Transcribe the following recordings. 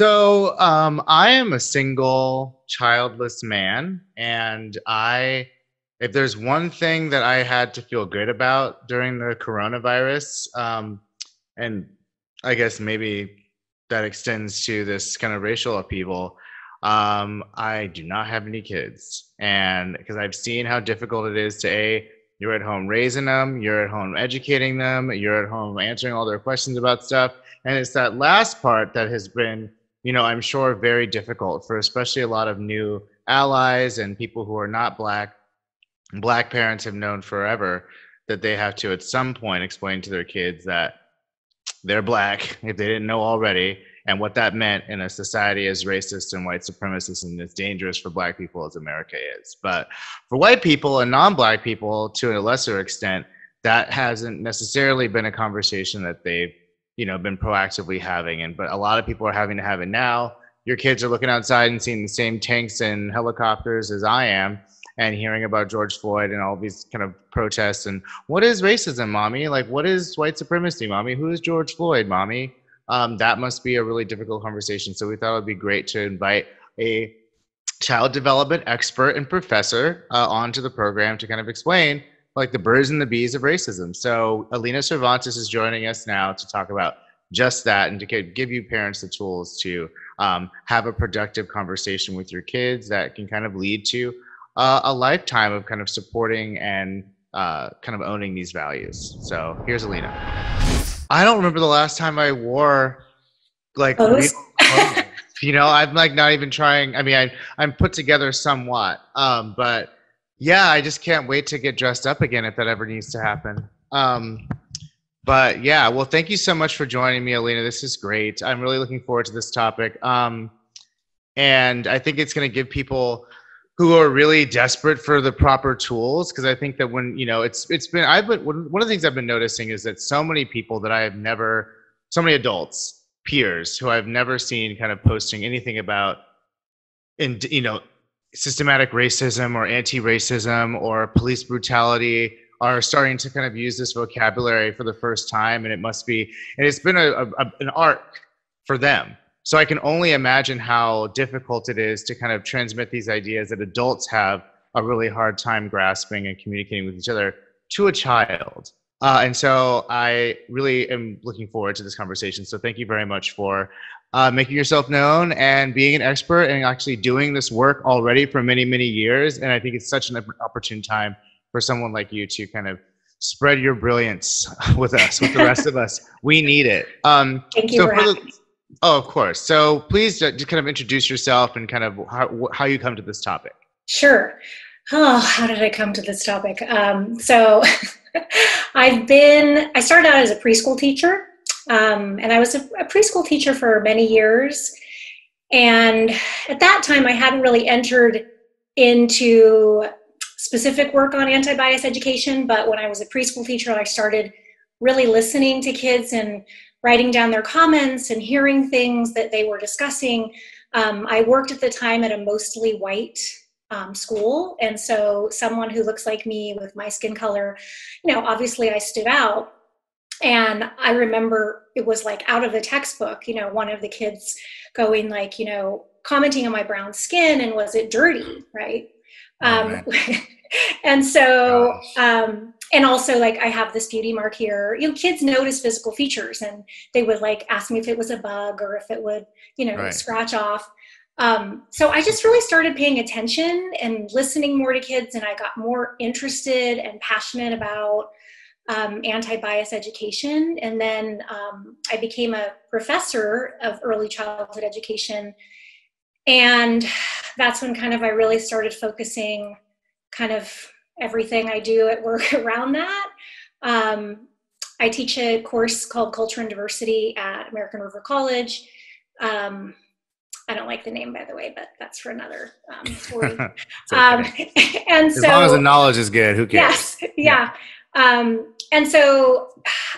I am a single, childless man, and if there's one thing that I had to feel good about during the coronavirus, and I guess maybe that extends to this kind of racial upheaval, I do not have any kids, and because I've seen how difficult it is to you're at home raising them, you're at home educating them, you're at home answering all their questions about stuff, and it's that last part that has been, I'm sure very difficult for especially a lot of new allies and people who are not Black. Black parents have known forever that they have to at some point explain to their kids that they're Black if they didn't know already, and what that meant in a society as racist and white supremacist and as dangerous for Black people as America is. But for white people and non-Black people, to a lesser extent, that hasn't necessarily been a conversation that they've been proactively having. But a lot of people are having to have it now. Your kids are looking outside and seeing the same tanks and helicopters as I am, and hearing about George Floyd and all these kind of protests. And what is racism, mommy? Like, what is white supremacy, mommy? Who is George Floyd, mommy? That must be a really difficult conversation. So we thought it would be great to invite a child development expert and professor onto the program to kind of explain like the birds and the bees of racism. So Alina Cervantes is joining us now to talk about just that and to give you parents the tools to have a productive conversation with your kids that can kind of lead to a lifetime of kind of supporting and kind of owning these values. So here's Alina. I don't remember the last time I wore like real clothes. I'm like not even trying. I mean, I'm put together somewhat, but yeah, I just can't wait to get dressed up again if that ever needs to happen. But yeah, well, thank you so much for joining me, Alina. This is great. I'm really looking forward to this topic. And I think it's going to give people who are really desperate for the proper tools, because I think that when, one of the things I've been noticing is that so many people that so many adults, peers who I've never seen kind of posting anything about, systematic racism or anti-racism or police brutality are starting to kind of use this vocabulary for the first time. And it's been an arc for them. So I can only imagine how difficult it is to kind of transmit these ideas that adults have a really hard time grasping and communicating with each other to a child. And so I really am looking forward to this conversation. So thank you very much for making yourself known and being an expert and actually doing this work already for many, many years. And I think it's such an opportune time for someone like you to kind of spread your brilliance with us, with the rest of us. We need it. Thank you for having me. Oh, of course. So please just kind of introduce yourself and kind of how you come to this topic. Sure. Oh, how did I come to this topic? So I started out as a preschool teacher, and I was a preschool teacher for many years. And at that time, I hadn't really entered into specific work on anti-bias education, but when I was a preschool teacher, I started really listening to kids and writing down their comments and hearing things that they were discussing. I worked at the time at a mostly white school. And so someone who looks like me with my skin color, obviously I stood out. And I remember it was like out of the textbook, one of the kids going like, commenting on my brown skin and was it dirty, right? And so, and also like I have this beauty mark here. Kids notice physical features and they would like ask me if it was a bug or if it would, right, scratch off. So I just really started paying attention and listening more to kids, and I got more interested and passionate about anti-bias education. And then I became a professor of early childhood education. And that's when kind of I really started focusing kind of everything I do at work around that. I teach a course called Culture and Diversity at American River College. I don't like the name, by the way, but that's for another story. Okay. And as long as the knowledge is good, who cares? Yes, yeah. And so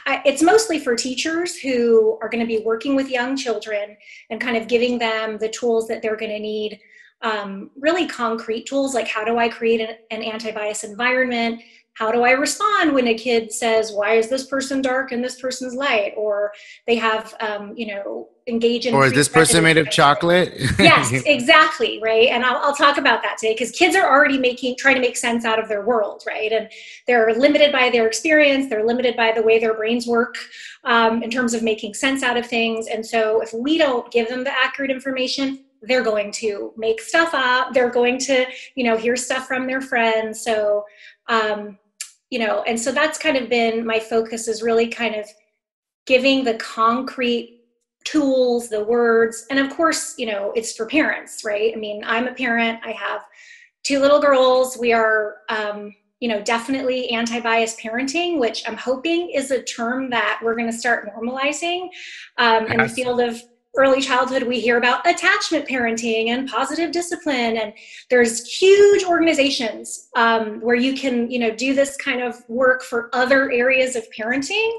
it's mostly for teachers who are going to be working with young children and kind of giving them the tools that they're going to need, really concrete tools like how do I create an anti-bias environment, how do I respond when a kid says, why is this person dark and this person's light? Or they have, engage in. Or is this person made of chocolate? Yes, exactly. Right. And I'll talk about that today, because kids are already trying to make sense out of their world. Right. And they're limited by their experience. They're limited by the way their brains work in terms of making sense out of things. And so if we don't give them the accurate information, they're going to make stuff up. They're going to, hear stuff from their friends. So, and so that's kind of been my focus, is really kind of giving the concrete tools, the words. And of course, it's for parents, right? I mean, I'm a parent. I have 2 little girls. We are, definitely anti-bias parenting, which I'm hoping is a term that we're going to start normalizing. In the field of early childhood, we hear about attachment parenting and positive discipline, and there's huge organizations where you can, do this kind of work for other areas of parenting.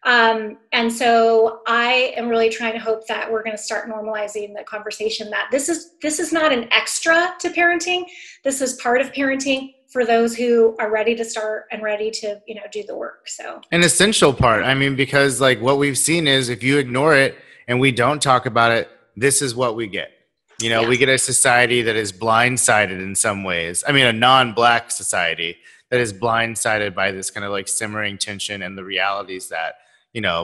And so I am really trying to hope that we're going to start normalizing the conversation that this is not an extra to parenting. This is part of parenting for those who are ready to start and ready to, do the work. So an essential part. I mean, because like what we've seen is if you ignore it and we don't talk about it, this is what we get. We get a society that is blindsided in some ways. I mean, a non-Black society that is blindsided by this kind of like simmering tension and the realities that,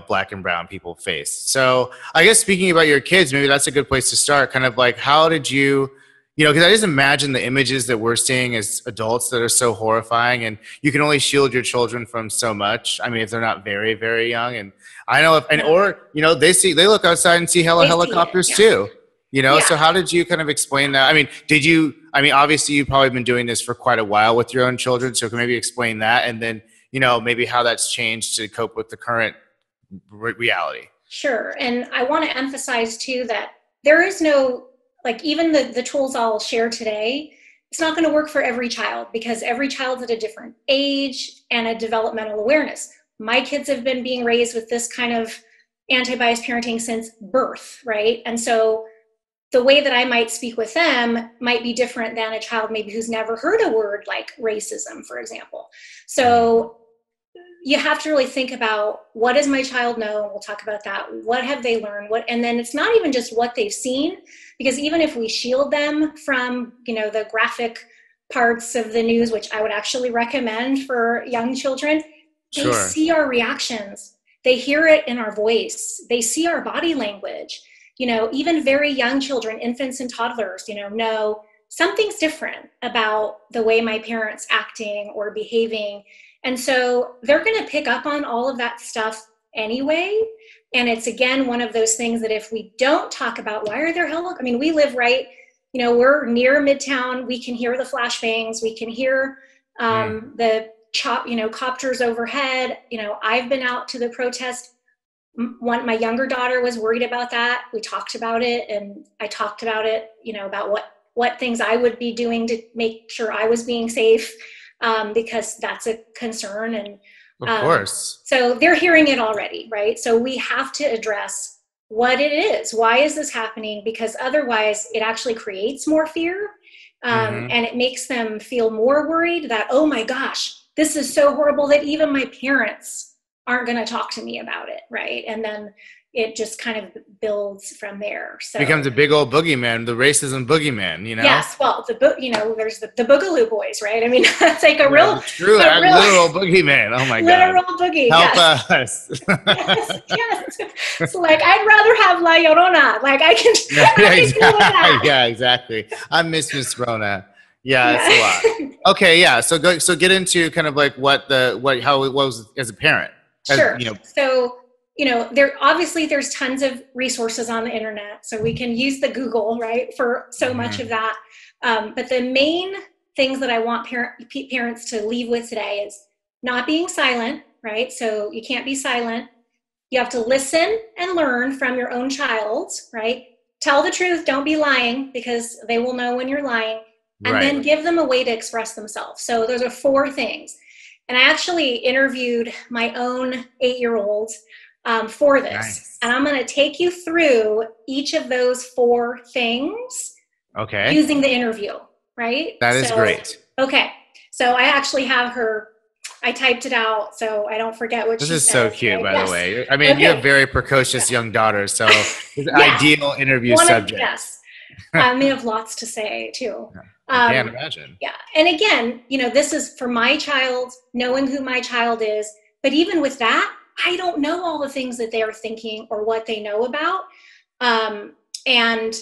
Black and brown people face. So I guess speaking about your kids, maybe that's a good place to start. Kind of like, how did you, because I just imagine the images that we're seeing as adults that are so horrifying, and you can only shield your children from so much. I mean, if they're not very, very young. And I know they look outside and see helicopters too, So how did you kind of explain that? I mean, obviously you've probably been doing this for quite a while with your own children. So can maybe explain that, and then, maybe how that's changed to cope with the current reality. Sure. And I want to emphasize too that there is no, like, even the tools I'll share today, it's not going to work for every child, because every child's at a different age and a developmental awareness. My kids have been being raised with this kind of anti-bias parenting since birth, right? And so the way that I might speak with them might be different than a child maybe who's never heard a word like racism, for example. So you have to really think about, what does my child know? We'll talk about that. What have they learned? And then it's not even just what they've seen, because even if we shield them from, the graphic parts of the news, which I would actually recommend for young children, they see our reactions. They hear it in our voice. They see our body language. Even very young children, infants and toddlers, know something's different about the way my parent's acting or behaving. And so they're going to pick up on all of that stuff anyway. And it's, again, one of those things that if we don't talk about, why are there I mean, we live right, we're near Midtown. We can hear the flashbangs. We can hear the copters overhead. I've been out to the protest. My younger daughter was worried about that. We talked about it, and I talked about it, about what things I would be doing to make sure I was being safe. Because that's a concern. And of course. So they're hearing it already, right? So we have to address what it is. Why is this happening? Because otherwise it actually creates more fear. And it makes them feel more worried that, oh my gosh, this is so horrible that even my parents aren't going to talk to me about it, right? And then it just kind of builds from there. So becomes a big old boogeyman, the racism boogeyman, Yes, well, there's the Boogaloo Boys, right? I mean, that's like a real literal boogeyman. Oh my God. Literal boogie. Help us. Yes. So like, I'd rather have La Llorona. Like I can deal with that. Yeah, exactly. I miss Miss Rona. Yeah, it's a lot. Okay, yeah. So get into kind of like how it was as a parent. Sure. So there's tons of resources on the internet, so we can use the Google, right, for so much of that. But the main things that I want parents to leave with today is not being silent, right? So you can't be silent. You have to listen and learn from your own child, right? Tell the truth. Don't be lying, because they will know when you're lying. And then give them a way to express themselves. So those are 4 things. And I actually interviewed my own 8-year-old for this. Nice. And I'm going to take you through each of those 4 things using the interview, right? That is great. Okay. So I actually have her I typed it out so I don't forget what This she is says. so cute, right? by Yes. the way. I mean, you have very precocious young daughters, so it's an ideal interview subject. Yes. They have lots to say too. I can't imagine. Yeah. And again, you know, this is for my child, knowing who my child is. But even with that, I don't know all the things that they are thinking or what they know about. And,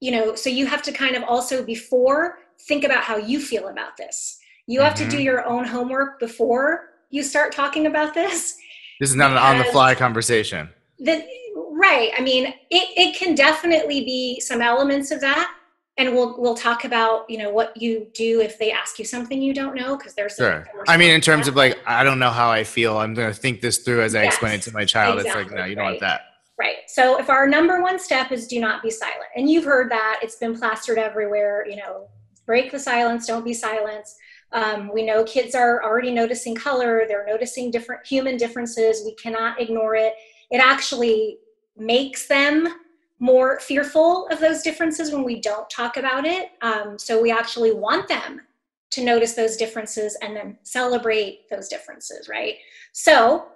you know, so you have to kind of also before think about how you feel about this. You have to do your own homework before you start talking about this. This is not an on-the-fly conversation. Right. I mean, it can definitely be some elements of that. And we'll talk about, you know, what you do if they ask you something you don't know, because there's sure. I mean, in terms of like, I don't know how I feel. I'm going to think this through as I explain it to my child. Exactly, it's like, no, you don't want that. Right. So if our number one step is do not be silent, and you've heard that, it's been plastered everywhere, you know, break the silence, don't be silent. We know kids are already noticing color. They're noticing different human differences. We cannot ignore it. It actually makes them more fearful of those differences when we don't talk about it. So we actually want them to notice those differences and then celebrate those differences, right? So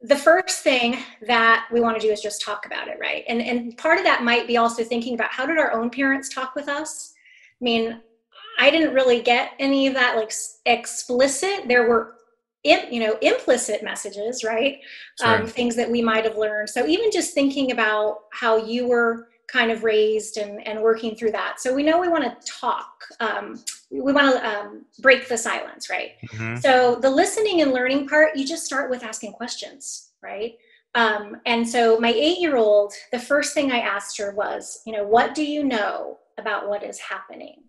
the first thing that we want to do is just talk about it, right? And part of that might be also thinking about how did our own parents talk with us? I mean, I didn't really get any of that like explicit. There were implicit messages, right? Things that we might have learned. So even just thinking about how you were kind of raised and working through that. So we know we want to talk. We want to break the silence, right? So the listening and learning part, you just start with asking questions, right? And so my 8-year-old, the first thing I asked her was, you know, what do you know about what is happening?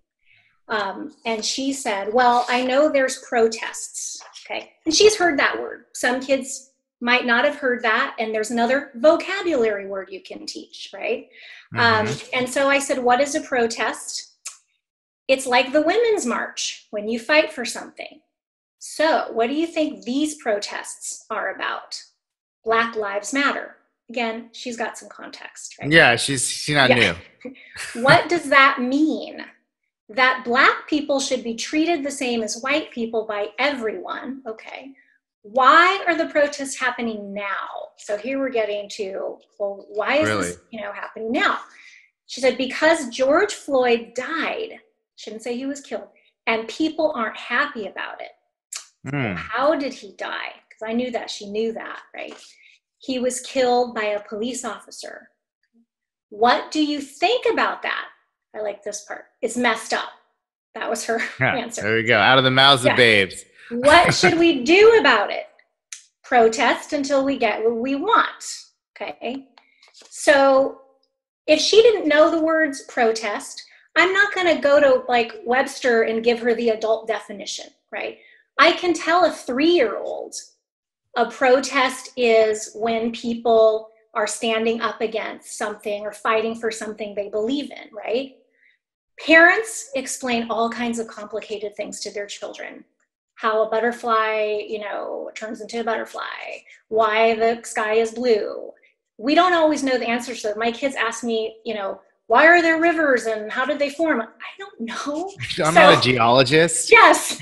And she said, well, I know there's protests, okay? And she's heard that word. Some kids might not have heard that, and there's another vocabulary word you can teach, right? And so I said, what is a protest? It's like the Women's March when you fight for something. So what do you think these protests are about? Black Lives Matter. Again, she's got some context, right? Yeah, she's not new. What does that mean? That Black people should be treated the same as white people by everyone. Okay. Why are the protests happening now? So here we're getting to, well, why is this, happening now? She said, because George Floyd died, shouldn't say he was killed, and people aren't happy about it. Well, how did he die? Because I knew that, she knew that, right? He was killed by a police officer. What do you think about that? I like this part. It's messed up. That was her answer. There we go. Out of the mouths of babes. What should we do about it? Protest until we get what we want. Okay. So if she didn't know the words protest, I'm not going to go to like Webster and give her the adult definition, right? I can tell a 3-year-old a protest is when people are standing up against something or fighting for something they believe in, right? Parents explain all kinds of complicated things to their children. How a butterfly, turns into a butterfly, why the sky is blue. We don't always know the answers to that. My kids ask me, why are there rivers and how did they form? I don't know. I'm not a geologist. Yes.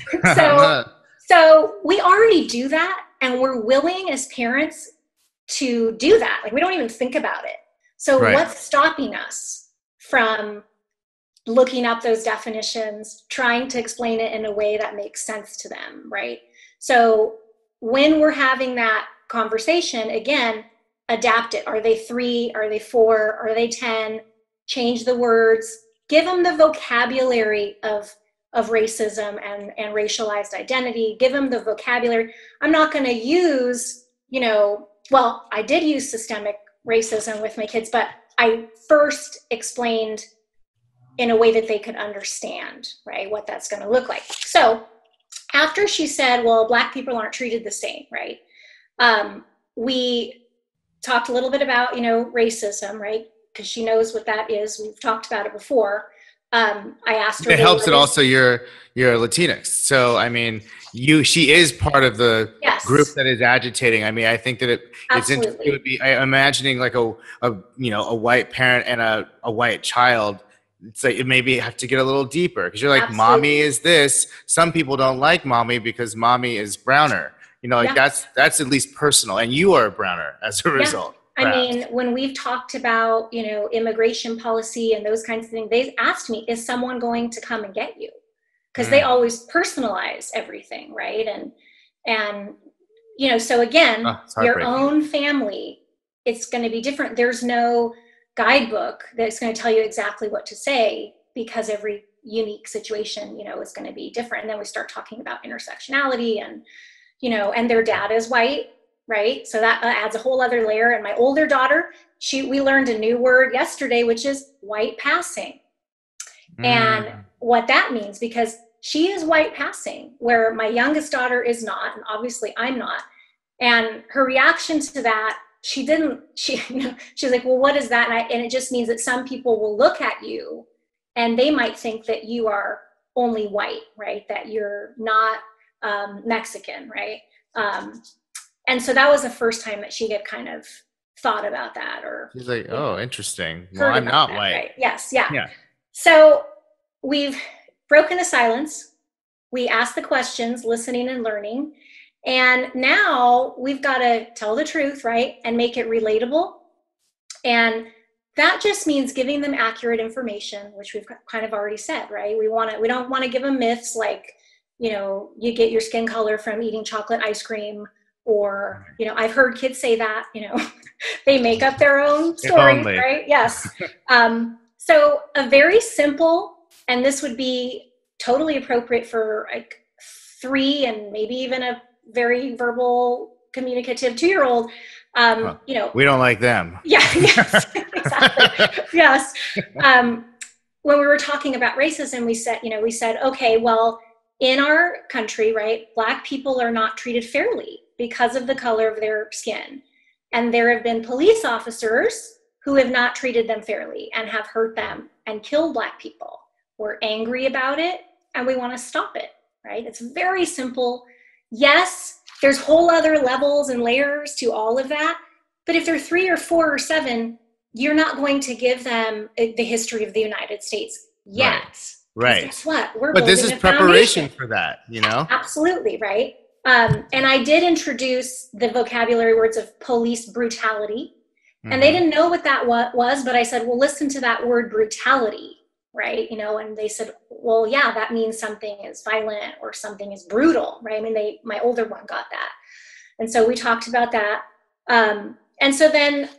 So we already do that, and we're willing as parents to do that. Like, we don't even think about it. So what's stopping us from looking up those definitions, trying to explain it in a way that makes sense to them, right? So when we're having that conversation, again, adapt it. Are they 3? Are they 4? Are they 10? Change the words. Give them the vocabulary of racism and racialized identity. Give them the vocabulary. I'm not going to use, well, I did use systemic racism with my kids, but I first explained in a way that they could understand, right, what that's going to look like. So after she said, well, Black people aren't treated the same, right, we talked a little bit about, racism, right, because she knows what that is. We've talked about it before. I asked her. It helps that also you're Latinx. So, I mean, she is part of the group that is agitating. I mean, I think that it's interesting. It would be, I'm imagining like a white parent and a white child it's like, it maybe have to get a little deeper because you're like, Absolutely. mommy is this. Some people don't like mommy because mommy is browner. You know, like that's at least personal. And you are a browner as a result. I mean, when we've talked about, you know, immigration policy and those kinds of things, they've asked me, is someone going to come and get you? Because they always personalize everything, right? And you know, so again, your own family, it's going to be different. There's no guidebook that's going to tell you exactly what to say because every unique situation, you know, is going to be different. And then we start talking about intersectionality and, you know, and their dad is white, right? So that adds a whole other layer. And my older daughter, we learned a new word yesterday, which is white passing. And what that means, because she is white passing, where my youngest daughter is not, and obviously I'm not. And her reaction to that, she's like, well, what is that? And it just means that some people will look at you and they might think that you are only white, right? That you're not Mexican, right? And so that was the first time that she had kind of thought about that. Or she's like, oh, interesting. Well, I'm not white. Right? Yes. Yeah. So we've broken the silence. We asked the questions, listening and learning. And now we've got to tell the truth, right? And make it relatable. And that just means giving them accurate information, which we've kind of already said, right? We don't want to give them myths like, you know, you get your skin color from eating chocolate ice cream, or, you know, I've heard kids say that, you know, they make up their own stories, right? Yes. So a very simple, and this would be totally appropriate for like 3 and maybe even a very verbal, communicative 2-year-old. You know, we don't like them. Yeah. Yes, exactly. Yes. When we were talking about racism, we said, okay, well, in our country, right, Black people are not treated fairly because of the color of their skin. And there have been police officers who have not treated them fairly and have hurt them and killed Black people. We're angry about it and we want to stop it, right? It's very simple. Yes, there's whole other levels and layers to all of that. But if they're 3 or 4 or 7, you're not going to give them the history of the United States yet. Right. Guess what? But this is preparation for that, you know? Absolutely, right? And I did introduce the vocabulary words of police brutality. And they didn't know what that was, but I said, well, listen to that word brutality, right? You know, and they said, well, yeah, that means something is violent or something is brutal, right? I mean, my older one got that. And so we talked about that. And so then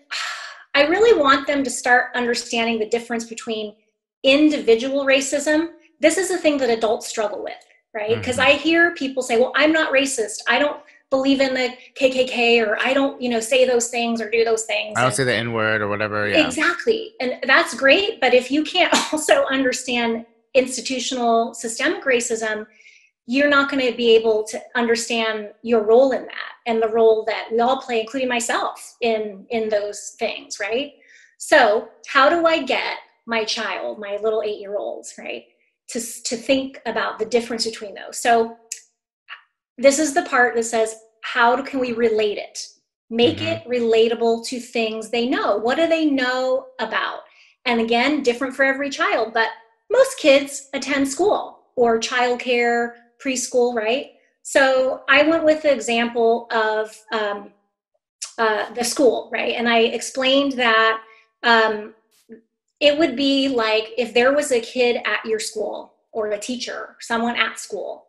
I really want them to start understanding the difference between individual racism. This is the thing that adults struggle with, right? Because I hear people say, well, I'm not racist. I don't believe in the KKK, or I don't, you know, say those things or do those things. I don't say the N-word or whatever. Yeah. Exactly. And that's great. But if you can't also understand institutional systemic racism, you're not going to be able to understand your role in that and the role that we all play, including myself, in those things, right? So how do I get my child, my little 8-year-olds, right, to think about the difference between those? So this is the part that says, how can we relate it? Make it relatable to things they know. What do they know about? And again, different for every child, but most kids attend school or childcare, preschool, right? So I went with the example of the school, right? And I explained that it would be like if there was a kid at your school or a teacher, someone at school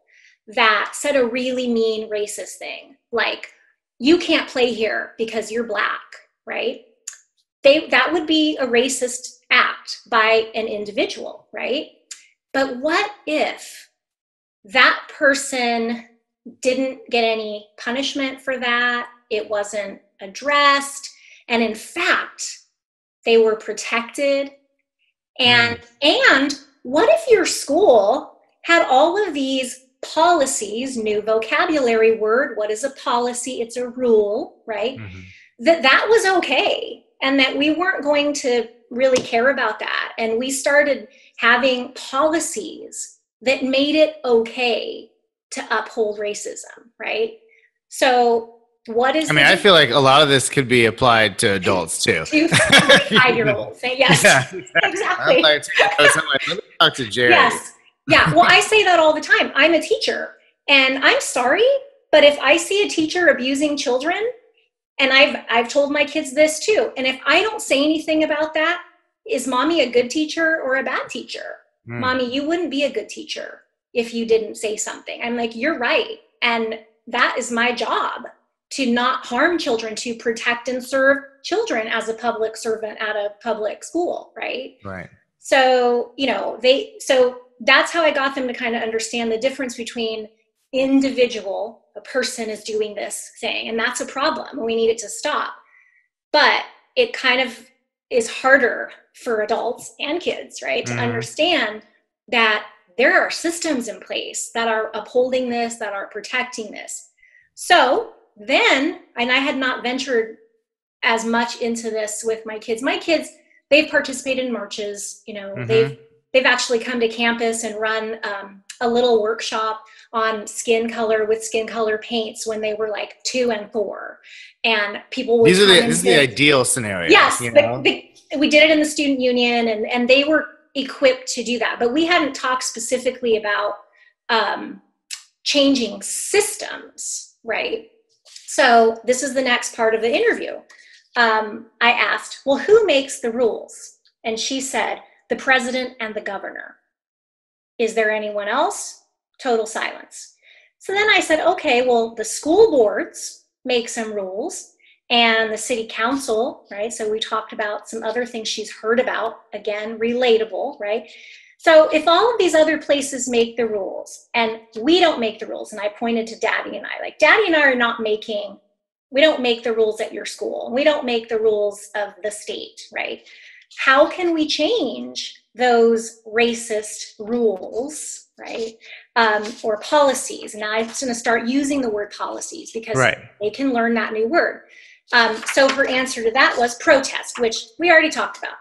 that said a really mean racist thing, like, you can't play here because you're Black, right? That would be a racist act by an individual, right? But what if that person didn't get any punishment for that? It wasn't addressed. And in fact, they were protected. And what if your school had all of these policies, new vocabulary word, what is a policy? It's a rule, right? That was okay. And that we weren't going to really care about that. And we started having policies that made it okay to uphold racism, right? So What is I mean, I feel like a lot of this could be applied to adults too. To 5-year-olds. Yes, yeah, exactly. Let me talk to Jerry. Yes. Yeah. Well, I say that all the time. I'm a teacher, and I'm sorry, but if I see a teacher abusing children, and I've told my kids this too, and if I don't say anything about that, is mommy a good teacher or a bad teacher? Mommy, you wouldn't be a good teacher if you didn't say something. I'm like, you're right. And that is my job, to not harm children, to protect and serve children as a public servant at a public school, right? Right. So, so that's how I got them to kind of understand the difference between individual, a person is doing this thing, and that's a problem, and we need it to stop. But it kind of is harder for adults and kids, right, to understand that there are systems in place that are upholding this, that are protecting this. So then, and I had not ventured as much into this with my kids. My kids, they've participated in marches, they've actually come to campus and run a little workshop on skin color with skin color paints when they were like 2 and 4. And people would this is the ideal scenario. Yes, we did it in the student union, and they were equipped to do that. But we hadn't talked specifically about changing systems, right? So this is the next part of the interview. I asked, well, who makes the rules? And she said, the president and the governor. Is there anyone else? Total silence. So then I said, okay, well, the school boards make some rules, and the city council, right? So we talked about some other things she's heard about, again, relatable, right? So if all of these other places make the rules and we don't make the rules, and I pointed to Daddy and I, like Daddy and I are not making, we don't make the rules at your school. We don't make the rules of the state, right? How can we change those racist rules, right? Or policies. Now I'm just going to start using the word policies because they can learn that new word. So her answer to that was protest, which we already talked about.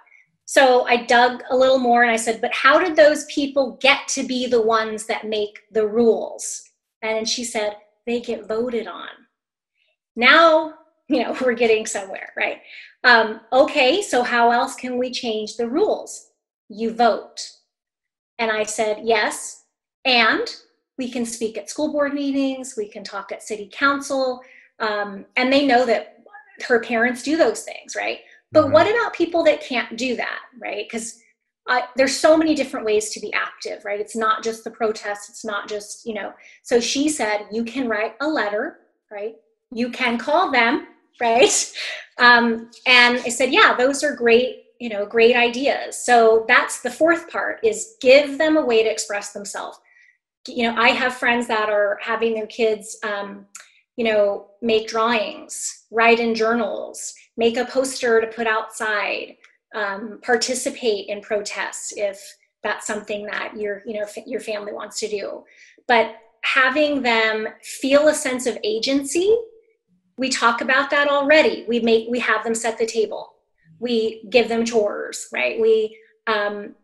So I dug a little more and I said, but how did those people get to be the ones that make the rules? And she said, they get voted on. Now, we're getting somewhere, right? Okay, so how else can we change the rules? You vote. And I said, yes, and we can speak at school board meetings, we can talk at city council, and they know that her parents do those things, right? But what about people that can't do that, right? Because there's so many different ways to be active, right? It's not just the protests, it's not just, So she said, you can write a letter, right? You can call them, right? And I said, yeah, those are great, great ideas. So that's the fourth part, is give them a way to express themselves. I have friends that are having their kids, make drawings, write in journals, make a poster to put outside, participate in protests if that's something that your family wants to do. But having them feel a sense of agency, we talk about that already. We have them set the table. We give them chores, right?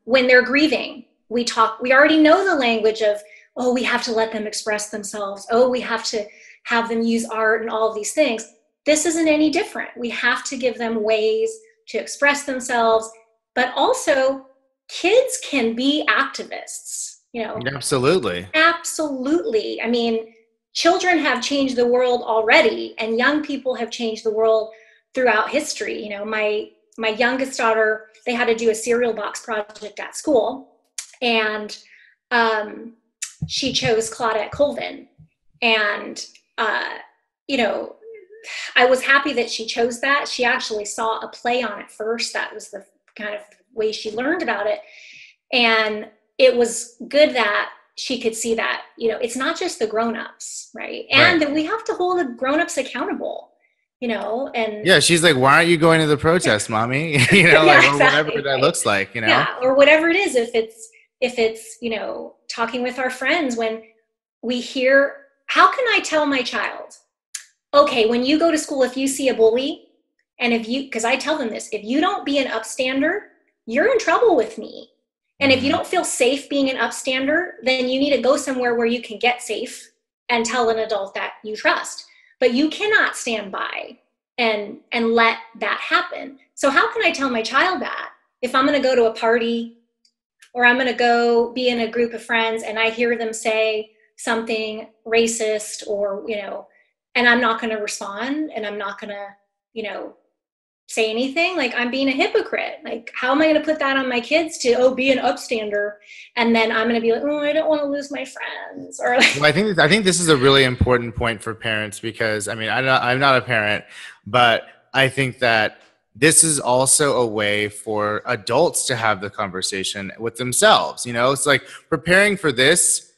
When they're grieving, we already know the language of, oh, we have to let them express themselves. Oh, we have to have them use art and all of these things. This isn't any different. We have to give them ways to express themselves, but also kids can be activists, Absolutely. Absolutely. I mean, children have changed the world already, and young people have changed the world throughout history. My youngest daughter, they had to do a cereal box project at school, and she chose Claudette Colvin. And, I was happy that she chose that. She actually saw a play on it first. That was the kind of way she learned about it. And it was good that she could see that, it's not just the grown-ups, right? And that we have to hold the grown-ups accountable, and yeah, she's like, why aren't you going to the protest, mommy? Yeah, or whatever that looks like, Yeah, or whatever it is. If it's, talking with our friends when we hear, how can I tell my child, okay, when you go to school, if you see a bully, and because I tell them this, if you don't be an upstander, you're in trouble with me. And if you don't feel safe being an upstander, then you need to go somewhere where you can get safe and tell an adult that you trust. but you cannot stand by and let that happen. So how can I tell my child that if I'm going to go to a party or I'm going to go be in a group of friends and I hear them say something racist or, and I'm not going to respond and I'm not going to, say anything? Like, I'm being a hypocrite. Like, how am I going to put that on my kids to, be an upstander? And then I'm going to be like, oh, I don't want to lose my friends. Or like, well, I think this is a really important point for parents because, I mean, I'm not a parent, but I think that this is also a way for adults to have the conversation with themselves. It's like preparing for this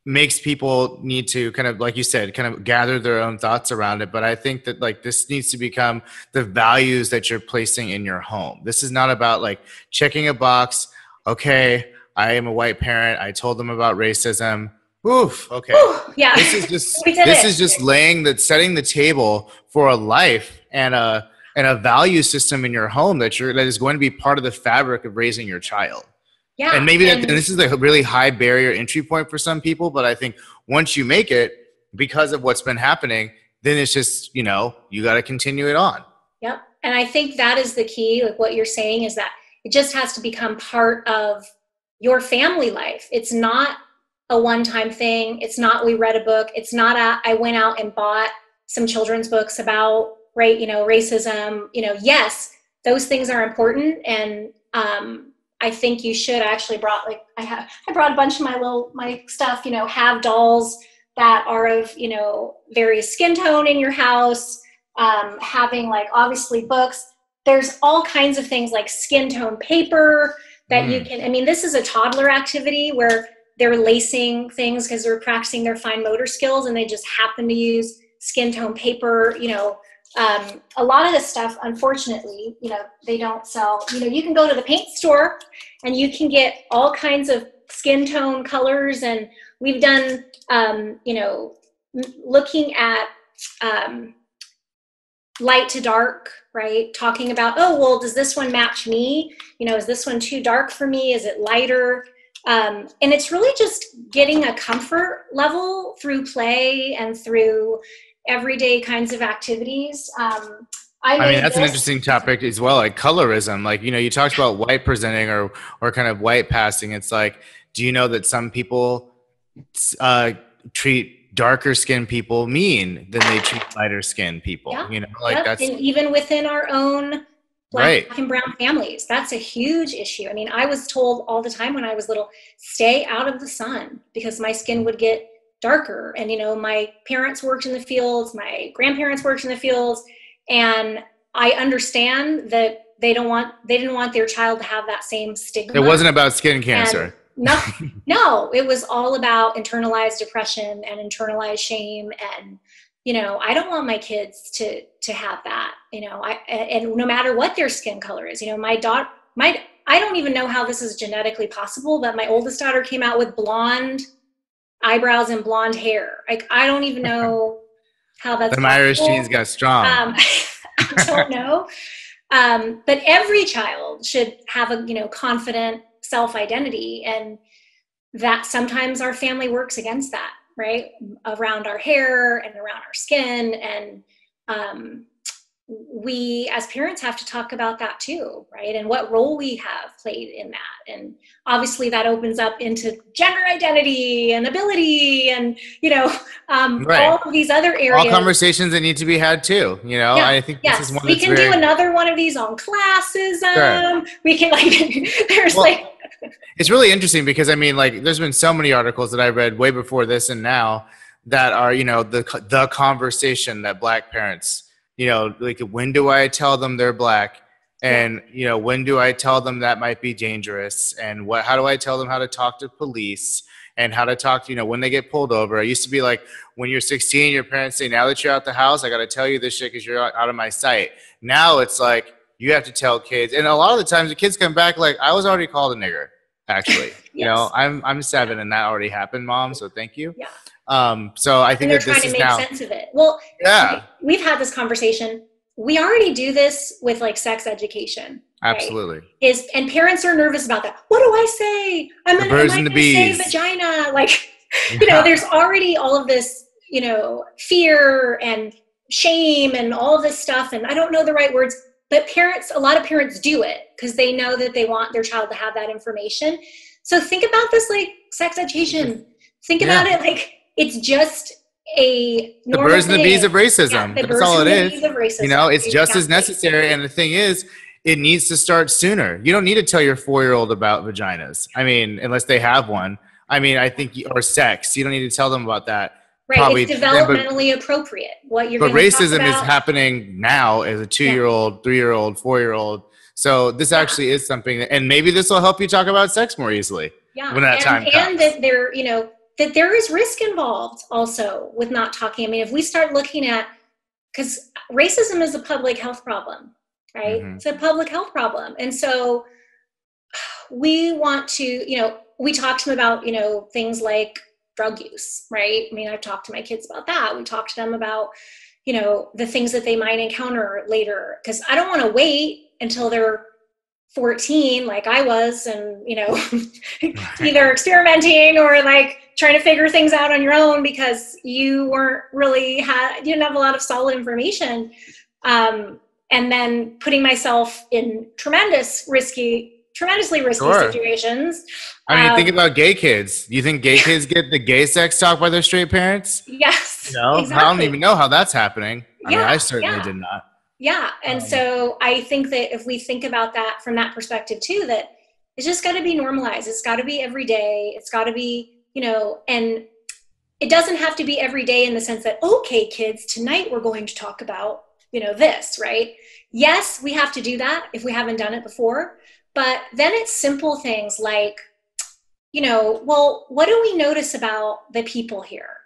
makes people need to kind of, like you said, kind of gather their own thoughts around it. But I think that like this needs to become the values that you're placing in your home. This is not about like checking a box. Okay, I am a white parent. I told them about racism. Oof. Okay. Ooh, yeah. This is just setting the table for a life and a value system in your home that is going to be part of the fabric of raising your child. Yeah. And maybe and this is a really high barrier entry point for some people, but I think once you make it, because of what's been happening, then it's just, you got to continue it on. Yep. And I think that is the key. Like what you're saying is that it just has to become part of your family life. It's not a one-time thing. It's not, we read a book. It's not I went out and bought some children's books about, racism. Yes, those things are important. And, I think you should. I actually brought I brought a bunch of my stuff, have dolls that are of, various skin tone in your house, having obviously books. There's all kinds of things like skin tone paper that you can, this is a toddler activity where they're lacing things because they're practicing their fine motor skills and they just happen to use skin tone paper, a lot of this stuff, unfortunately, they don't sell. You can go to the paint store and you can get all kinds of skin tone colors. And we've done, looking at light to dark, right? Talking about, does this one match me? Is this one too dark for me? Is it lighter? And it's really just getting a comfort level through play and through everyday kinds of activities. That's an interesting topic as well, like colorism. Like, you talked about white presenting or kind of white passing. It's like, do you know that some people treat darker skinned people mean than they treat lighter skinned people? Yeah. That's, and even within our own Black and brown families, that's a huge issue. I was told all the time when I was little, stay out of the sun because my skin would get darker. And, my parents worked in the fields, my grandparents worked in the fields. And I understand that they didn't want their child to have that same stigma. It wasn't about skin cancer. No, it was all about internalized depression and internalized shame. And, I don't want my kids to have that, and no matter what their skin color is, I don't even know how this is genetically possible, but my oldest daughter came out with blonde eyebrows and blonde hair. I don't even know how that's possible. Irish genes got strong. I don't know. But every child should have a, confident self-identity, and that sometimes our family works against that, right? Around our hair and around our skin. And we as parents have to talk about that too, right? And what role we have played in that. And obviously that opens up into gender identity and ability and, all of these other areas. All conversations that need to be had too, I think this is one we can do another one of these on classism. Sure. We can it's really interesting because there's been so many articles that I read way before this and now that are, the conversation that Black parents, when do I tell them they're Black? And, when do I tell them that might be dangerous? And how do I tell them how to talk to police and how to talk to, when they get pulled over? It used to be like when you're 16, your parents say, now that you're out the house, I got to tell you this shit because you're out of my sight. Now it's like, you have to tell kids. And a lot of the times the kids come back like, I was already called a nigger, actually. Yes. I'm 7 and that already happened, Mom. So thank you. Yeah. So I think that this is now. They're trying to make sense of it. Well, yeah, we've had this conversation. We already do this with sex education. Absolutely. Right? And parents are nervous about that. What do I say? I'm going to say vagina. There's already all of this, fear and shame and all this stuff. And I don't know the right words, but a lot of parents do it because they know that they want their child to have that information. So think about this like sex education. Think about it like it's just a normal the birds and the bees thing. of racism. Yeah, That's all it is. You know, it's just as necessary. And the thing is, it needs to start sooner. You don't need to tell your 4-year-old about vaginas. I mean, unless they have one. I mean, I think, or sex. You don't need to tell them about that. Right, Probably it's developmentally appropriate. What you're but racism is happening now as a 2-year-old, 3-year-old, 4-year-old. So this actually is something, and maybe this will help you talk about sex more easily. Yeah, when that time comes. And that there, that there is risk involved also with not talking. I mean, if we start looking at, because racism is a public health problem, right? Mm-hmm. It's a public health problem, and so we want to, we talk to them about, things like drug use, right? I mean, I've talked to my kids about that. We talk to them about, the things that they might encounter later, because I don't want to wait until they're 14 like I was and, either experimenting or like trying to figure things out on your own because you didn't have a lot of solid information. And then putting myself in tremendously risky situations. I mean, think about gay kids. You think gay kids get the gay sex talk by their straight parents? Yes. Exactly. I don't even know how that's happening. I mean, I certainly did not. Yeah. And so I think that if we think about that from that perspective too, that it's just got to be normalized. It's got to be every day. It's got to be, and it doesn't have to be every day in the sense that, okay, kids, tonight we're going to talk about, this, right? Yes, we have to do that if we haven't done it before. But then it's simple things like, well, what do we notice about the people here?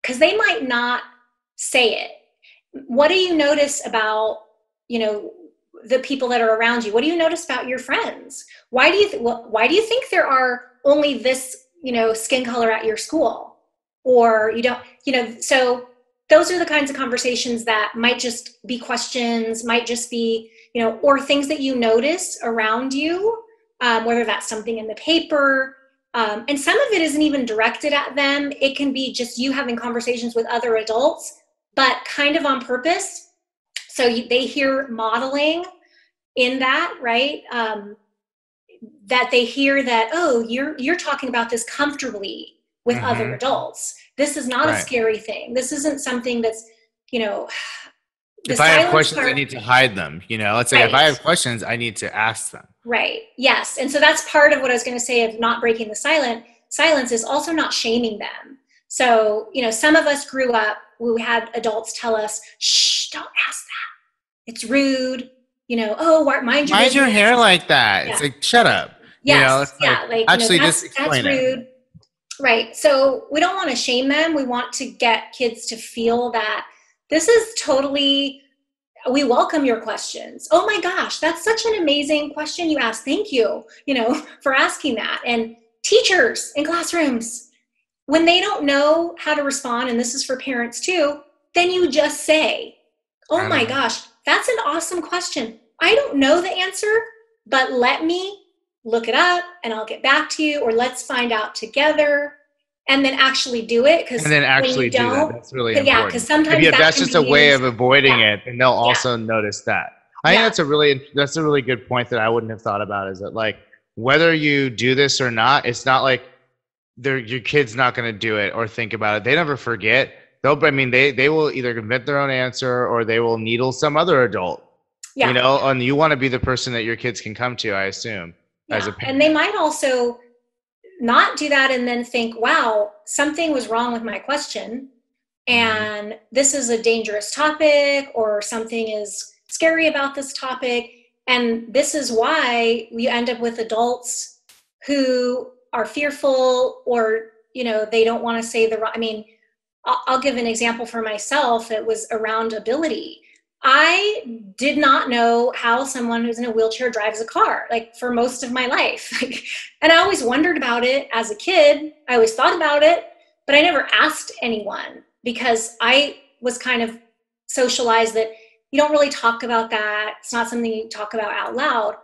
Because they might not say it. What do you notice about, the people that are around you? What do you notice about your friends? Why do you think there are only this, skin color at your school? Or you don't, so those are the kinds of conversations that might just be questions, might just be, or things that you notice around you, whether that's something in the paper. And some of it isn't even directed at them. It can be just you having conversations with other adults, but kind of on purpose. So they hear modeling in that, right? That they hear that, oh, you're talking about this comfortably with other adults. This is not a scary thing. This isn't something that's, if I have questions, I need to hide them. Let's say if I have questions, I need to ask them. Right. Yes. And so that's part of what I was going to say of not breaking the silence is also not shaming them. So, some of us grew up, we had adults tell us, shh, don't ask that. It's rude. Mind your hair like that. Yeah. It's like, shut up. Yes. Actually, just explain that's rude. It. Right. So we don't want to shame them. We want to get kids to feel that this is totally, we welcome your questions. Oh my gosh, that's such an amazing question you asked. Thank you, for asking that. And teachers in classrooms, when they don't know how to respond, and this is for parents too, then you just say, oh my gosh, that's an awesome question. I don't know the answer, but let me look it up and I'll get back to you, or let's find out together. And then actually do it, because do that. That's really important. Yeah, because sometimes that's just a way of avoiding it, and they'll also notice that. I think that's a really good point that I wouldn't have thought about. Is that like whether you do this or not, it's not like your kid's not going to do it or think about it. They never forget. They will either invent their own answer or they will needle some other adult. Yeah. And you want to be the person that your kids can come to, I assume, as a parent. And they might also not do that and then think, wow, something was wrong with my question and this is a dangerous topic, or something is scary about this topic, and this is why you end up with adults who are fearful, or they don't want to say the wrong. I mean, I'll give an example for myself. It was around ability. I did not know how someone who's in a wheelchair drives a car, like for most of my life. And I always wondered about it as a kid. I always thought about it, but I never asked anyone because I was kind of socialized that you don't really talk about that. It's not something you talk about out loud.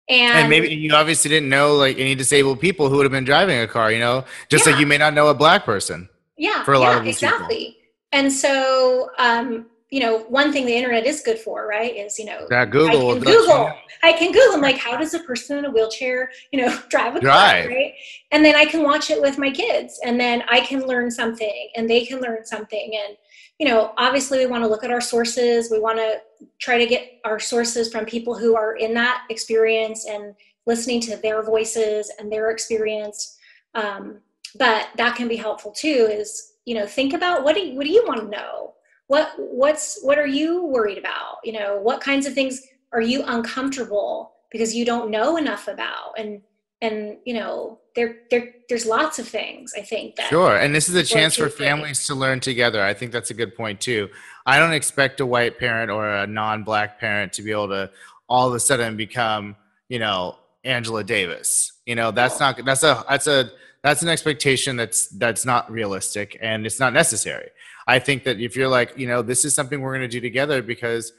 And maybe you obviously didn't know like any disabled people who would have been driving a car, like you may not know a black person. Yeah. For a lot of these exactly. people. And so, one thing the internet is good for, right, is, that Google I can Google, like, how does a person in a wheelchair, drive a car, right? And then I can watch it with my kids, and then I can learn something, and they can learn something. And, obviously we want to look at our sources. We want to try to get our sources from people who are in that experience and listening to their voices and their experience. But that can be helpful too, is, think about what do you want to know? What are you worried about? What kinds of things are you uncomfortable because you don't know enough about? And there's lots of things, I think, that sure. And this is a chance for families to learn together. I think that's a good point too. I don't expect a white parent or a non-black parent to be able to all of a sudden become, Angela Davis. That's an expectation that's not realistic, and it's not necessary. I think that if you're like, this is something we're going to do together because,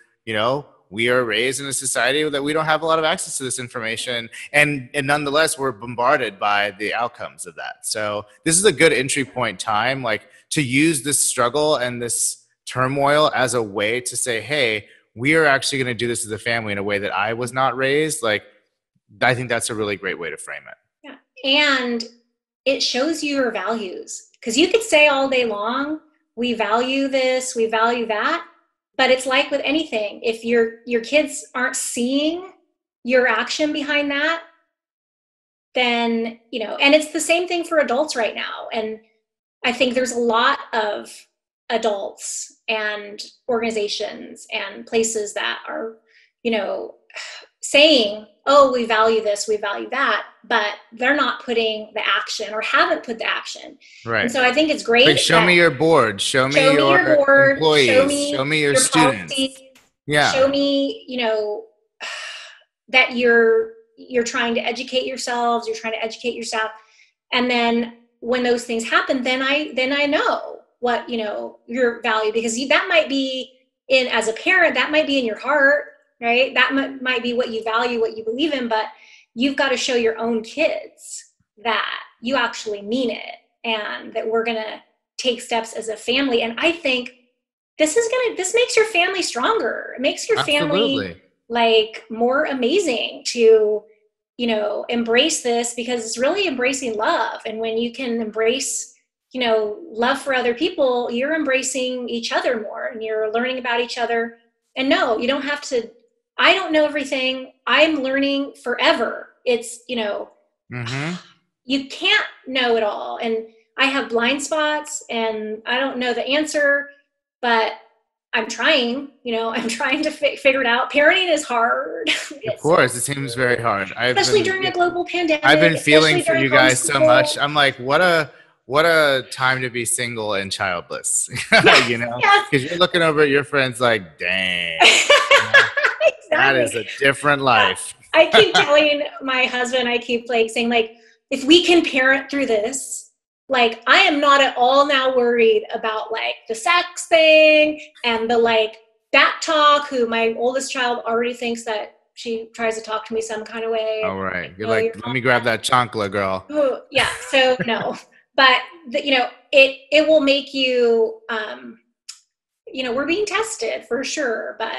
we are raised in a society that we don't have a lot of access to this information, and nonetheless, we're bombarded by the outcomes of that. So this is a good entry point time, like, to use this struggle and this turmoil as a way to say, hey, we are actually going to do this as a family in a way that I was not raised. Like, I think that's a really great way to frame it. Yeah. And it shows you your values, because you could say all day long, we value this, we value that. But it's like with anything, if your kids aren't seeing your action behind that, then, and it's the same thing for adults right now. And I think there's a lot of adults and organizations and places that are, saying, oh, we value this, we value that, but they're not putting the action, or haven't put the action. Right. And so I think it's great. Like, show me your board, show me your board, employees, show me your students. Policies, show me, that you're trying to educate yourselves, you're trying to educate yourself. And then when those things happen, then I know what, your value, because that might be as a parent, that might be in your heart, right? That might be what you value, what you believe in, but you've got to show your own kids that you actually mean it, and that we're going to take steps as a family. And I think this makes your family stronger. It makes your family like more amazing to, embrace this, because it's really embracing love. And when you can embrace, love for other people, you're embracing each other more, and you're learning about each other. And no, you don't have to, I don't know everything. I'm learning forever. It's, you can't know it all. And I have blind spots, and I don't know the answer, but I'm trying, I'm trying to figure it out. Parenting is hard. Of course, it seems very hard. Especially during a global pandemic. I've been feeling for you guys so much. I'm like, what a time to be single and childless, because you're looking over at your friends like, dang, exactly. That is a different life. I keep telling my husband, I keep saying, if we can parent through this, I am not at all now worried about the sex thing and the that talk, who my oldest child already thinks that she tries to talk to me some kind of way. All right. You're let me grab that chancla, girl. Ooh, yeah. So no, but it will make you, we're being tested for sure, but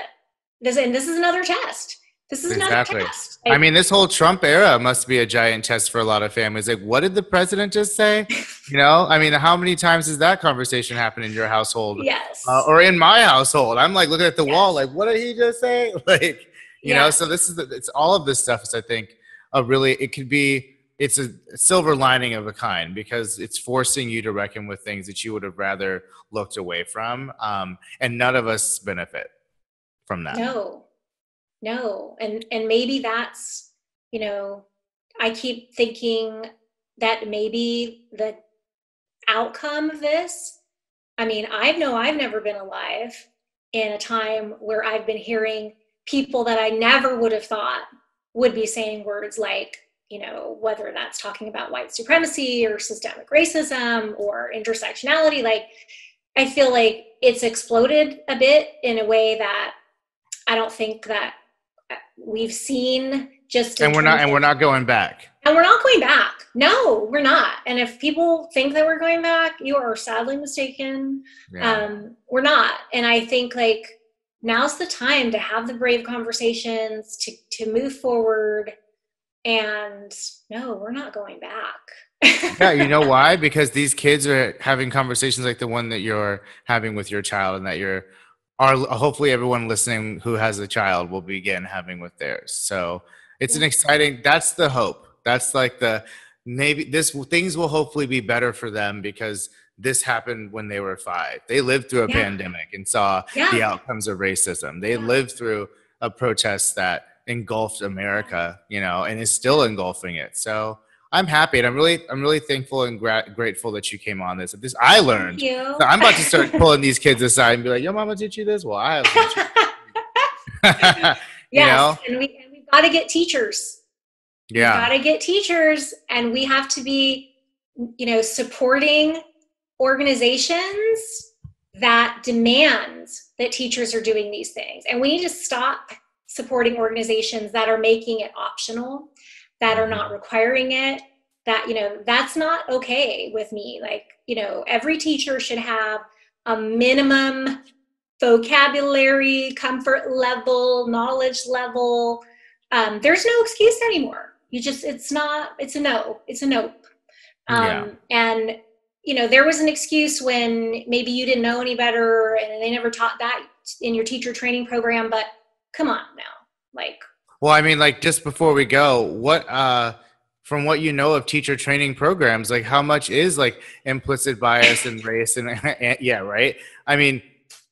this is another test. This is another test. I mean, this whole Trump era must be a giant test for a lot of families. What did the president just say? I mean, how many times has that conversation happened in your household? Yes. Or in my household? I'm looking at the wall, what did he just say? So it's all of this stuff is, I think, it's a silver lining of a kind, because it's forcing you to reckon with things that you would have rather looked away from. And none of us benefit from that. No. And maybe that's, I keep thinking that maybe the outcome of this, I've never been alive in a time where I've been hearing people that I never would have thought would be saying words like, whether that's talking about white supremacy or systemic racism or intersectionality. I feel like it's exploded a bit in a way that I don't think that we've seen just and we're not going back. And we're not going back. No, we're not. And if people think that we're going back, you are sadly mistaken. Yeah. We're not. And I think like now's the time to have the brave conversations, to move forward. And no, we're not going back. Yeah, you know why? Because these kids are having conversations like the one that you're having with your child, and that hopefully everyone listening who has a child will begin having with theirs. So it's an exciting, that's the hope. That's like maybe things will hopefully be better for them, because this happened when they were 5. They lived through a pandemic and saw the outcomes of racism. They lived through a protest that engulfed America, and is still engulfing it. So I'm happy, and I'm really thankful and grateful that you came on this. I learned. So I'm about to start pulling these kids aside and be like, "Your mama teach you this? Well, I have." Yes, and we've got to get teachers. Yeah, we've got to get teachers, and we have to be, supporting organizations that demand that teachers are doing these things, and we need to stop supporting organizations that are making it optional, that are not requiring it, that, that's not okay with me. Like, every teacher should have a minimum vocabulary, comfort level, knowledge level. There's no excuse anymore. It's a nope. And, there was an excuse when maybe you didn't know any better and they never taught that in your teacher training program, but come on now. Well, I mean, like, just before we go, from what you know of teacher training programs, like, how much is like implicit bias and race and yeah, right? I mean,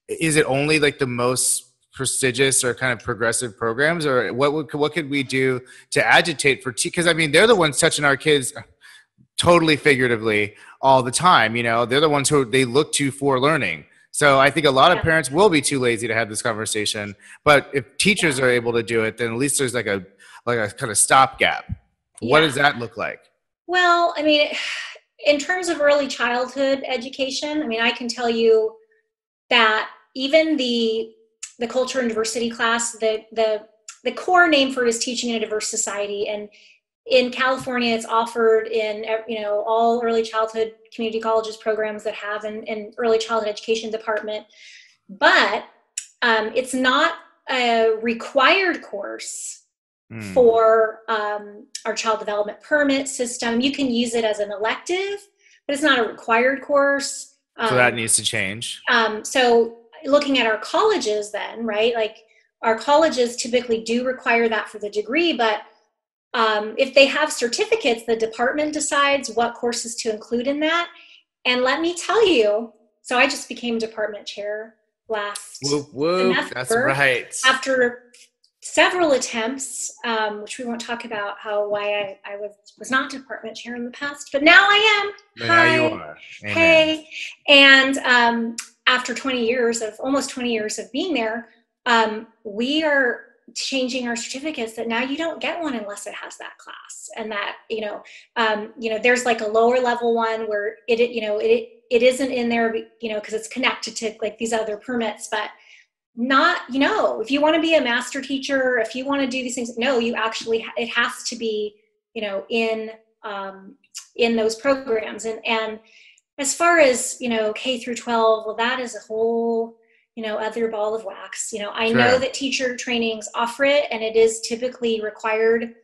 is it only like the most prestigious or kind of progressive programs, or what could we do to agitate for because I mean, they're the ones touching our kids totally figuratively all the time. They're the ones who they look to for learning. So I think a lot of parents will be too lazy to have this conversation. But if teachers are able to do it, then at least there's like a kind of stopgap. What does that look like? Well, I mean, in terms of early childhood education, I mean, I can tell you that even the culture and diversity class, the core name for it is Teaching in a Diverse Society, and in California, it's offered in all early childhood community colleges programs that have an early childhood education department, but it's not a required course for our child development permit system. You can use it as an elective, but it's not a required course. So that needs to change. So looking at our colleges then, right? Like our colleges typically do require that for the degree, but if they have certificates, the department decides what courses to include in that. And let me tell you, so I just became department chair last semester. That's right. After several attempts, which we won't talk about why I was not department chair in the past, but now I am. But now you are. Amen. Hey. And after almost 20 years of being there, we are changing our certificates that now you don't get one unless it has that class, and that there's like a lower level one where it isn't in there because it's connected to like these other permits, but not if you want to be a master teacher, if you want to do these things, no, you actually it has to be in those programs. And as far as K through 12, well, that is a whole other ball of wax. I know that teacher trainings offer it, and it is typically required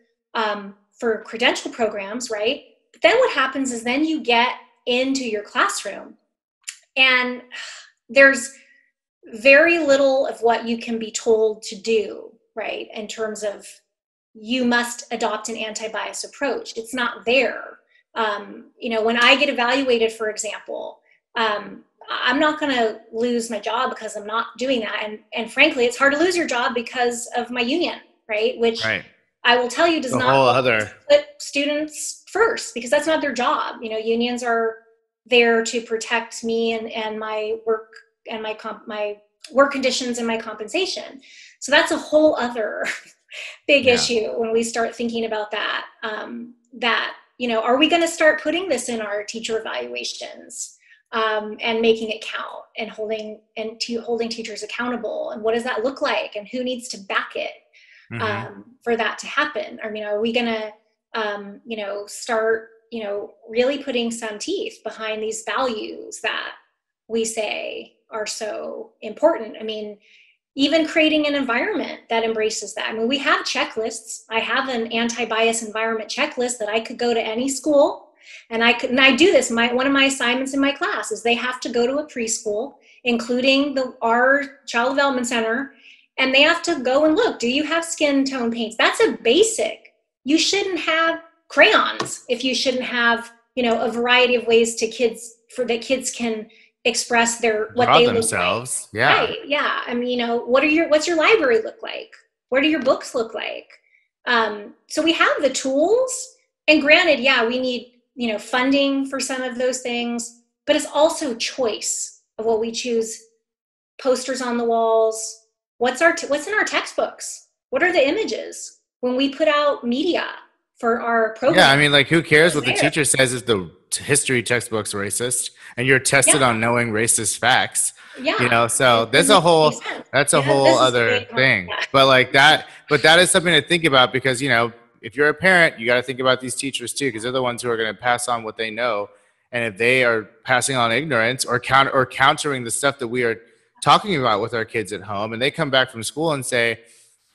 for credential programs, right? But then what happens is then you get into your classroom, and there's very little of what you can be told to do, right? In terms of you must adopt an anti-bias approach. It's not there. When I get evaluated, for example, I'm not going to lose my job because I'm not doing that. And frankly, it's hard to lose your job because of my union, right? Which I will tell you does not put students first, because that's not their job. Unions are there to protect me and my work and my work conditions and my compensation. So that's a whole other big issue when we start thinking about that. Are we going to start putting this in our teacher evaluations? And making it count, and holding teachers accountable, and what does that look like, and who needs to back it? for that to happen? I mean, are we going to, start, really putting some teeth behind these values that we say are so important? I mean, even creating an environment that embraces that. I mean, we have checklists. I have an anti-bias environment checklist that I could go to any school, and I do this. One of my assignments in my class is they have to go to a preschool, including our child development center, and they have to go and look. Do you have skin tone paints? That's a basic. You shouldn't have crayons if you shouldn't have, a variety of ways that kids can express what they themselves. Look like. Right. Yeah. I mean, what's your library look like? What do your books look like? So we have the tools, and granted, yeah, we need, funding for some of those things, but it's also choice of what we choose. Posters on the walls. What's in our textbooks? What are the images when we put out media for our program? Yeah, I mean, like, who cares what the teacher says if the history textbook's racist and you're tested on knowing racist facts? Yeah. So that's a whole other thing. Yeah. But that is something to think about, because, if you're a parent, you got to think about these teachers too, because they're the ones who are going to pass on what they know. And if they are passing on ignorance or countering the stuff that we are talking about with our kids at home, and they come back from school and say,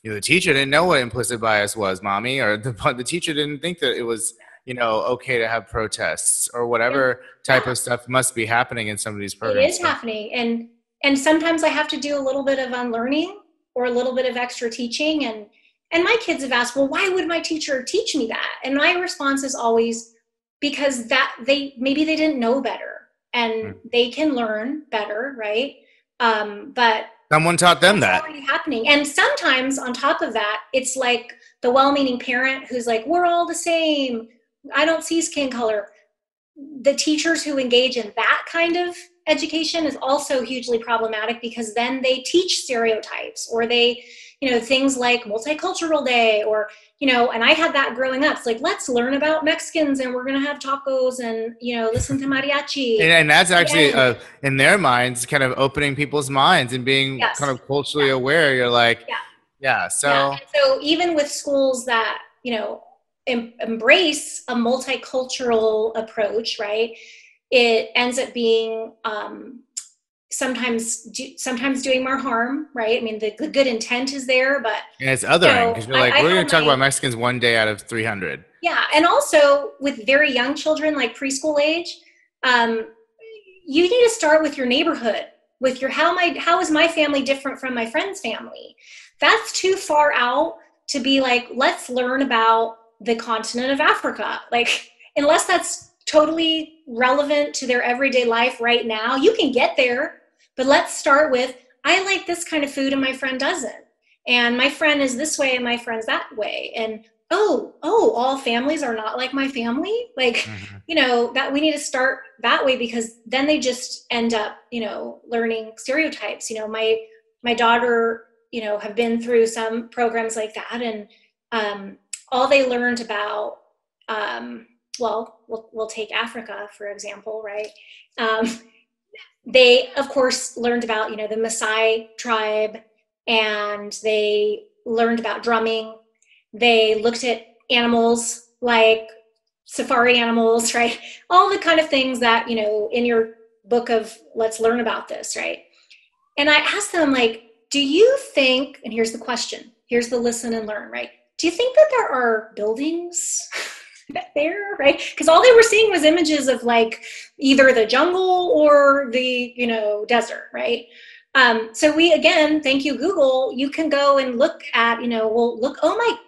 the teacher didn't know what implicit bias was, mommy, or the teacher didn't think that it was, okay to have protests or whatever type of stuff must be happening in some of these programs. It is happening. And sometimes I have to do a little bit of unlearning or a little bit of extra teaching. And my kids have asked, well, why would my teacher teach me that? And my response is always, because maybe they didn't know better, and they can learn better, right? But someone taught them that. Already happening. And sometimes on top of that, it's like the well-meaning parent who's like, we're all the same. I don't see skin color. The teachers who engage in that kind of education is also hugely problematic, because then they teach stereotypes, or they, things like multicultural day, or, and I had that growing up. It's like, let's learn about Mexicans, and we're going to have tacos, and, listen to mariachi. And that's actually, in their minds, kind of opening people's minds and being kind of culturally aware. You're like, so even with schools that, embrace a multicultural approach, right, it ends up being sometimes doing more harm, right? I mean, the good intent is there, but it's othering, because you're like, we're going to talk about Mexicans one day out of 300. Yeah, and also with very young children, like preschool age, you need to start with your neighborhood, with your how is my family different from my friend's family? That's too far out to be like, let's learn about the continent of Africa. Like, unless that's totally relevant to their everyday life right now, you can get there, but let's start with, I like this kind of food and my friend doesn't. And my friend is this way and my friend's that way. And all families are not like my family. Like, that we need to start that way, because then they just end up, learning stereotypes. My daughter, have been through some programs like that, and all they learned about, we'll take Africa, for example, right? They, of course, learned about, the Maasai tribe, and they learned about drumming. They looked at animals like safari animals, right? All the kind of things that, in your book of let's learn about this, right? And I asked them, like, do you think, and here's the question, here's the listen and learn, right? Do you think that there are buildings there, right? Because all they were seeing was images of like either the jungle or the, desert, right? So we, again, thank you, Google, you can go and look at,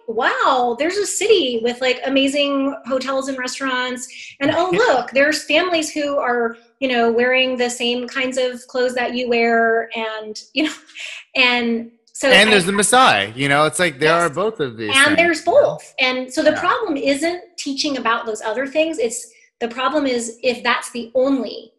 wow, there's a city with like amazing hotels and restaurants. And look, there's families who are, wearing the same kinds of clothes that you wear. And, and so. And there's the Maasai, it's like there are both of these. And things. There's both. And so the problem isn't teaching about those other things. The problem is if that's the only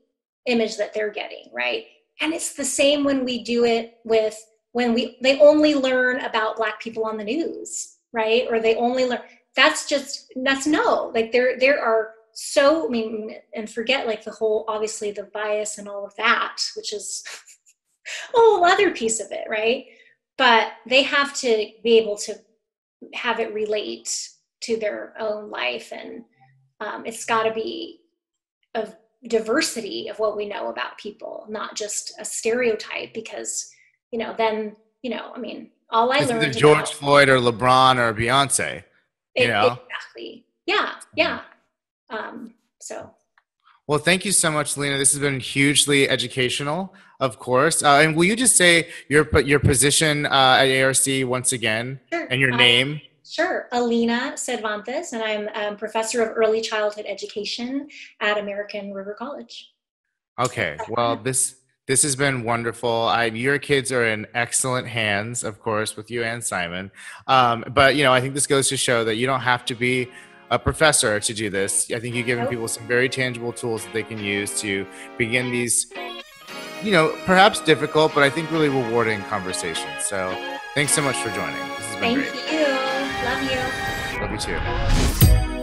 image that they're getting, right? And it's the same when we do it they only learn about Black people on the news, right? Or they only learn, that's no, like there are and forget like the whole, obviously the bias and all of that, which is a whole other piece of it, right? But they have to be able to have it relate to their own life. And it's got to be a diversity of what we know about people, not just a stereotype, because, then, I mean, all I learned It's George Floyd or LeBron or Beyonce, Exactly. Yeah. Yeah. So. Well, thank you so much, Alina. This has been hugely educational, of course. And will you just say your position at ARC once again, sure. And your name? Sure. Alina Cervantes, and I'm a professor of early childhood education at American River College. Okay. Well, this has been wonderful. Your kids are in excellent hands, of course, with you and Simon. But, I think this goes to show that you don't have to be a professor to do this. I think you've given people some very tangible tools that they can use to begin these, perhaps difficult, but I think really rewarding conversations. So thanks so much for joining. This has been great. Thank you. Love you. Love you too.